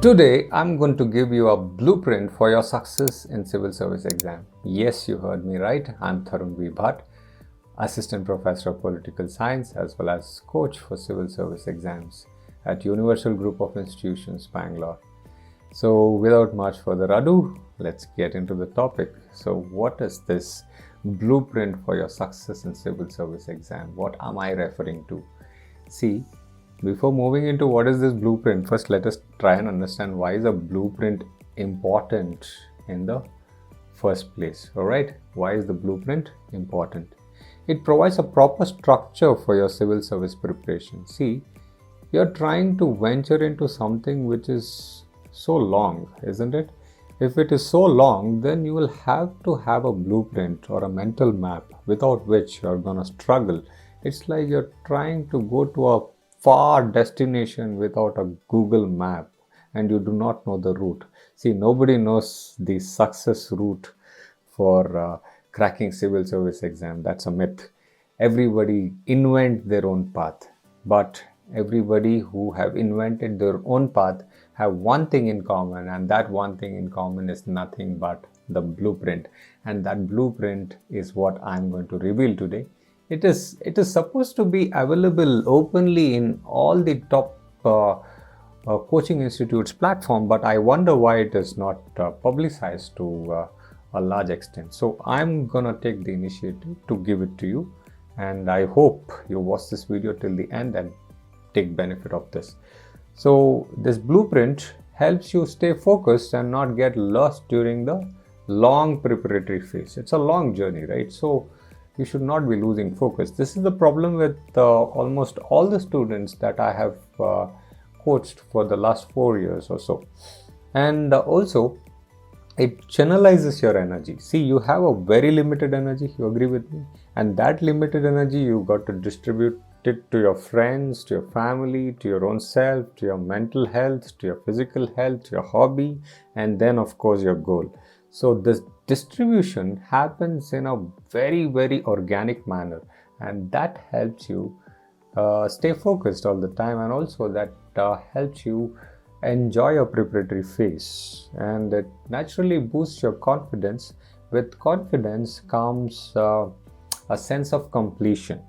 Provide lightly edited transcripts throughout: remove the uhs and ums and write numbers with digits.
Today, I'm going to give you a blueprint for your success in civil service exam. Yes, you heard me right. I'm Tharun.V.Bhatt, Assistant Professor of Political Science as well as coach for civil service exams at Universal Group of Institutions, Bangalore. So without much further ado, let's get into the topic. So what is this blueprint for your success in civil service exam? What am I referring to? See, before moving into what is this blueprint, first let us try and understand why is a blueprint important in the first place. Alright, why is the blueprint important? It provides a proper structure for your civil service preparation. See, you're trying to venture into something which is so long, isn't it? If it is so long, then you will have to have a blueprint or a mental map without which you're gonna struggle. It's like you're trying to go to a far destination without a Google map and you do not know the route. See, nobody knows the success route for cracking civil service exam. That's a myth. Everybody invent their own path, but everybody who have invented their own path have one thing in common, and that one thing in common is nothing but the blueprint. And that blueprint is what I'm going to reveal today. It is supposed to be available openly in all the top coaching institutes platform, but I wonder why it is not publicized to a large extent. So I'm gonna take the initiative to give it to you, and I hope you watch this video till the end and take benefit of this. So this blueprint helps you stay focused and not get lost during the long preparatory phase. It's a long journey, right? So you should not be losing focus. This is the problem with almost all the students that I have coached for the last 4 years or so. And also, it channelizes your energy. See, you have a very limited energy, you agree with me? And that limited energy, you got to distribute it to your friends, to your family, to your own self, to your mental health, to your physical health, to your hobby, and then of course your goal. So this distribution happens in a very, very organic manner, and that helps you stay focused all the time, and also that helps you enjoy your preparatory phase, and it naturally boosts your confidence. With confidence comes a sense of completion.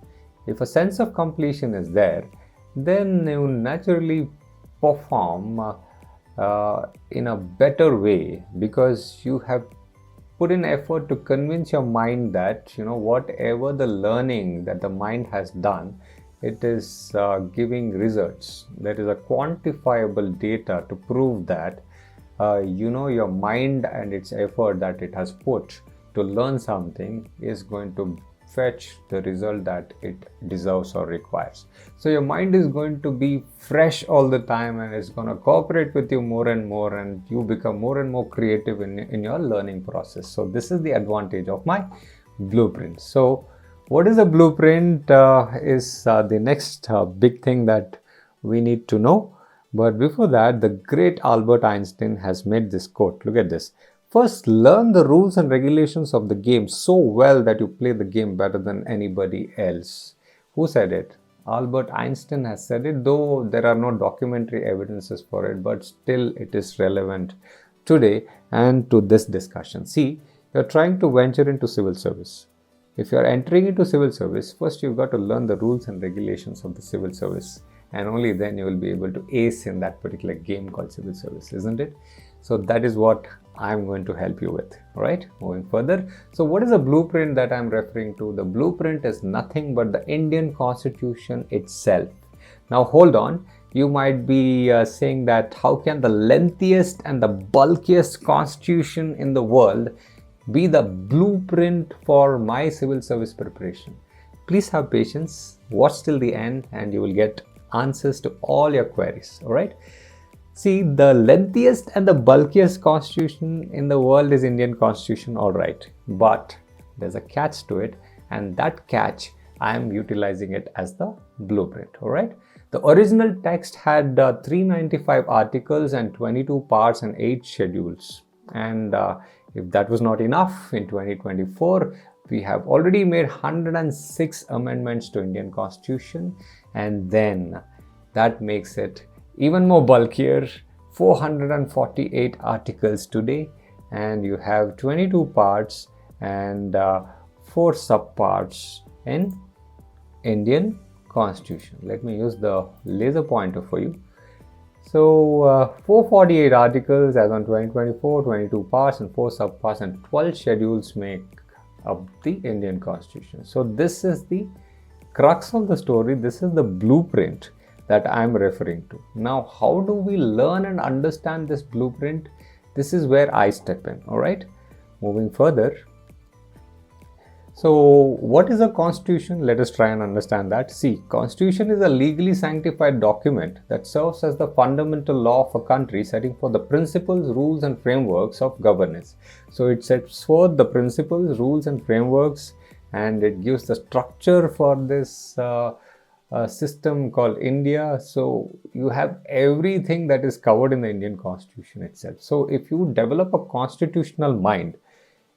If a sense of completion is there, then you naturally perform in a better way, because you have put in effort to convince your mind that whatever the learning that the mind has done, it is giving results. There is a quantifiable data to prove that your mind and its effort that it has put to learn something is going to fetch the result that it deserves or requires. So your mind is going to be fresh all the time, and it's going to cooperate with you more and more, and you become more and more creative in your learning process. So this is the advantage of my blueprint. So what is a blueprint is the next big thing that we need to know. But before that, the great Albert Einstein has made this quote. Look at this. First, learn the rules and regulations of the game so well that you play the game better than anybody else. Who said it? Albert Einstein has said it, though there are no documentary evidences for it, but still it is relevant today and to this discussion. See, you're trying to venture into civil service. If you're entering into civil service, first you've got to learn the rules and regulations of the civil service, and only then you will be able to ace in that particular game called civil service, isn't it? So that is what I'm going to help you with. Alright, moving further. So what is the blueprint that I'm referring to? The blueprint is nothing but the Indian Constitution itself. Now hold on, you might be saying that how can the lengthiest and the bulkiest constitution in the world be the blueprint for my civil service preparation? Please have patience, watch till the end, and you will get answers to all your queries. Alright. See, the lengthiest and the bulkiest constitution in the world is Indian Constitution, alright. But there's a catch to it, and that catch, I am utilizing it as the blueprint, alright. The original text had 395 articles and 22 parts and 8 schedules. And if that was not enough, in 2024, we have already made 106 amendments to Indian Constitution, and then that makes it even more bulkier, 448 articles today, and you have 22 parts and 4 subparts in Indian Constitution. Let me use the laser pointer for you. So 448 articles as on 2024, 22 parts and 4 subparts and 12 schedules make up the Indian Constitution. So this is the crux of the story. This is the blueprint that I am referring to. Now, how do we learn and understand this blueprint? This is where I step in. All right, moving further. So what is a constitution? Let us try and understand that. See, constitution is a legally sanctified document that serves as the fundamental law of a country, setting forth the principles, rules and frameworks of governance. So it sets forth the principles, rules and frameworks, and it gives the structure for this system called India. So you have everything that is covered in the Indian Constitution itself. So if you develop a constitutional mind,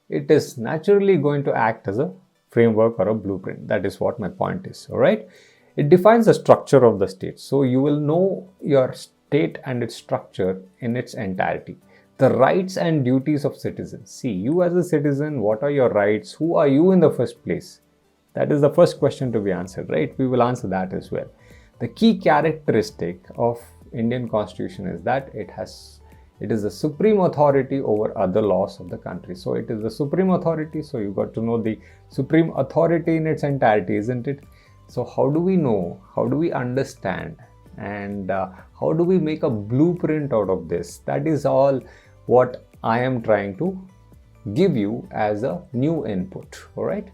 it is naturally going to act as a framework or a blueprint. That is what my point is. All right. It defines the structure of the state. So you will know your state and its structure in its entirety. The rights and duties of citizens. See, you as a citizen, what are your rights? Who are you in the first place? That is the first question to be answered, right? We will answer that as well. The key characteristic of Indian Constitution is that it is the supreme authority over other laws of the country. So it is the supreme authority. So you got to know the supreme authority in its entirety, isn't it? So how do we know? How do we understand? And how do we make a blueprint out of this? That is all what I am trying to give you as a new input. All right.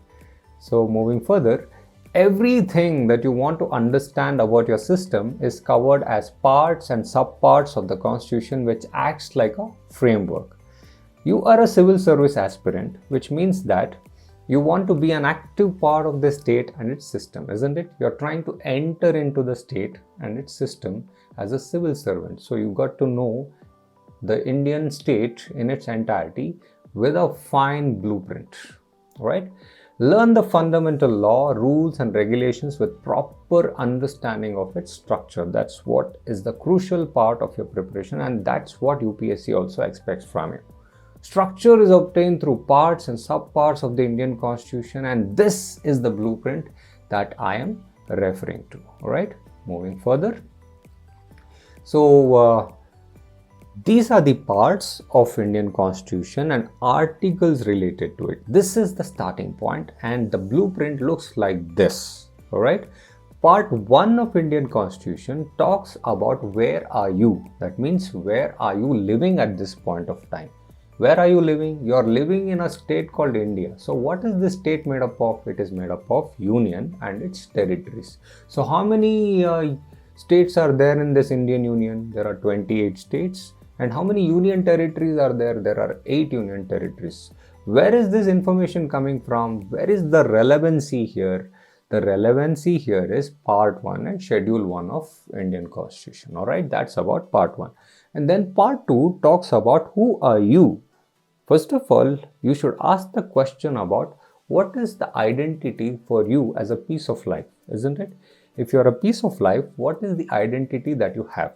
So moving further, everything that you want to understand about your system is covered as parts and subparts of the Constitution, which acts like a framework. You are a civil service aspirant, which means that you want to be an active part of the state and its system, isn't it? You're trying to enter into the state and its system as a civil servant. So you got to know the Indian state in its entirety with a fine blueprint, right? Learn the fundamental law, rules and regulations with proper understanding of its structure. That's what is the crucial part of your preparation, and that's what UPSC also expects from you. Structure is obtained through parts and subparts of the Indian Constitution, and this is the blueprint that I am referring to. All right, moving further. So these are the parts of Indian Constitution and articles related to it. This is the starting point, and the blueprint looks like this. All right. Part 1 of Indian Constitution talks about where are you. That means where are you living at this point of time. Where are you living? You are living in a state called India. So what is this state made up of? It is made up of union and its territories. So how many states are there in this Indian Union? There are 28 states. And how many union territories are there? There are 8 union territories. Where is this information coming from? Where is the relevancy here? The relevancy here is part 1 and schedule 1 of Indian Constitution. All right, that's about part 1. And then part 2 talks about who are you. First of all, you should ask the question about what is the identity for you as a piece of life, isn't it? If you're a piece of life, what is the identity that you have?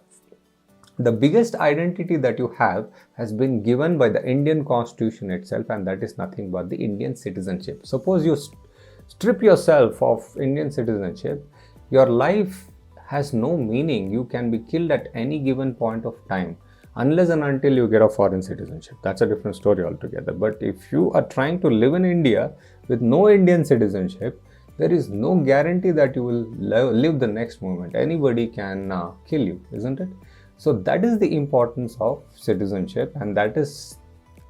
The biggest identity that you have has been given by the Indian Constitution itself, and that is nothing but the Indian citizenship. Suppose you strip yourself of Indian citizenship, your life has no meaning. You can be killed at any given point of time unless and until you get a foreign citizenship. That's a different story altogether. But if you are trying to live in India with no Indian citizenship, there is no guarantee that you will live the next moment. Anybody can kill you, isn't it? So that is the importance of citizenship, and that is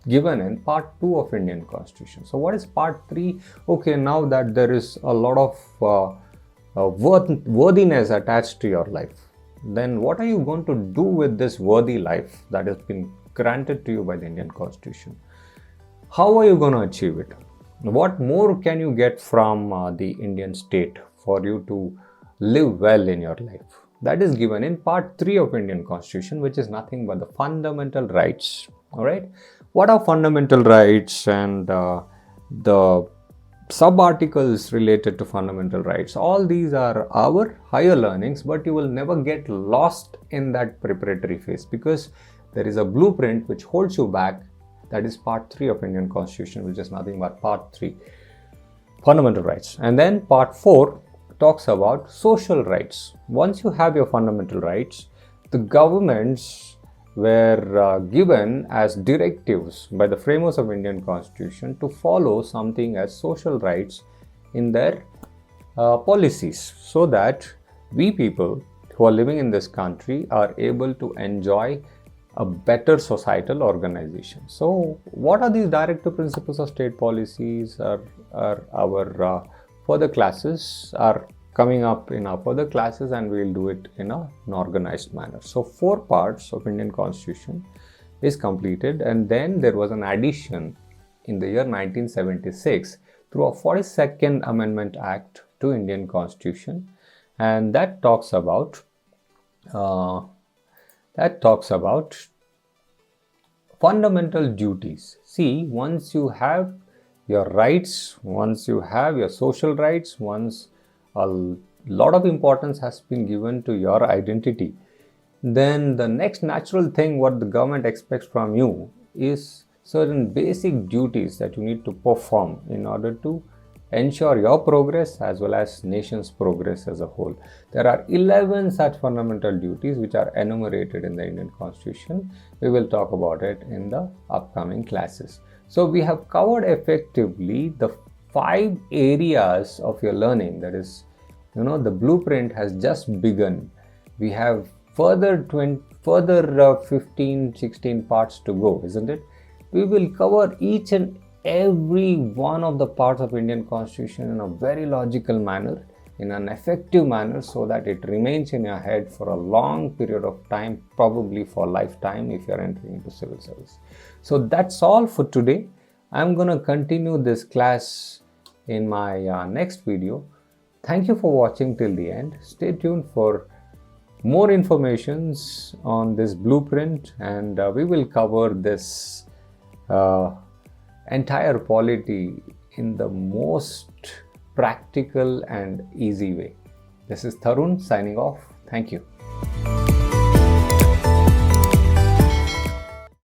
given in part 2 of Indian Constitution. So what is part 3? Okay, now that there is a lot of worthiness attached to your life, then what are you going to do with this worthy life that has been granted to you by the Indian Constitution? How are you going to achieve it? What more can you get from the Indian state for you to live well in your life? That is given in part 3 of Indian Constitution, which is nothing but the fundamental rights. All right. What are fundamental rights and the sub-articles related to fundamental rights. All these are our higher learnings, but you will never get lost in that preparatory phase because there is a blueprint which holds you back. That is part 3 of Indian Constitution, which is nothing but part 3, fundamental rights. And then part 4 talks about social rights. Once you have your fundamental rights, the governments were given as directives by the framers of Indian Constitution to follow something as social rights in their policies, so that we people who are living in this country are able to enjoy a better societal organization. So what are these directive principles of state policies? Our further classes are coming up in our further classes, and we will do it in an organized manner. So 4 parts of Indian Constitution is completed, and then there was an addition in the year 1976 through a 42nd Amendment Act to Indian Constitution, and that talks about fundamental duties. See, once you have your rights, once you have your social rights, once a lot of importance has been given to your identity, then the next natural thing what the government expects from you is certain basic duties that you need to perform in order to ensure your progress as well as nation's progress as a whole. There are 11 such fundamental duties which are enumerated in the Indian Constitution. We will talk about it in the upcoming classes. So we have covered effectively the 5 areas of your learning. That is, the blueprint has just begun. We have further 15, 16 parts to go, isn't it? We will cover each and every one of the parts of Indian Constitution in a very logical manner, in an effective manner, so that it remains in your head for a long period of time, probably for lifetime if you are entering into civil service. So that's all for today. I'm going to continue this class in my next video. Thank you for watching till the end. Stay tuned for more informations on this blueprint, and we will cover this entire polity in the most practical and easy way. This is Tharun signing off. Thank you.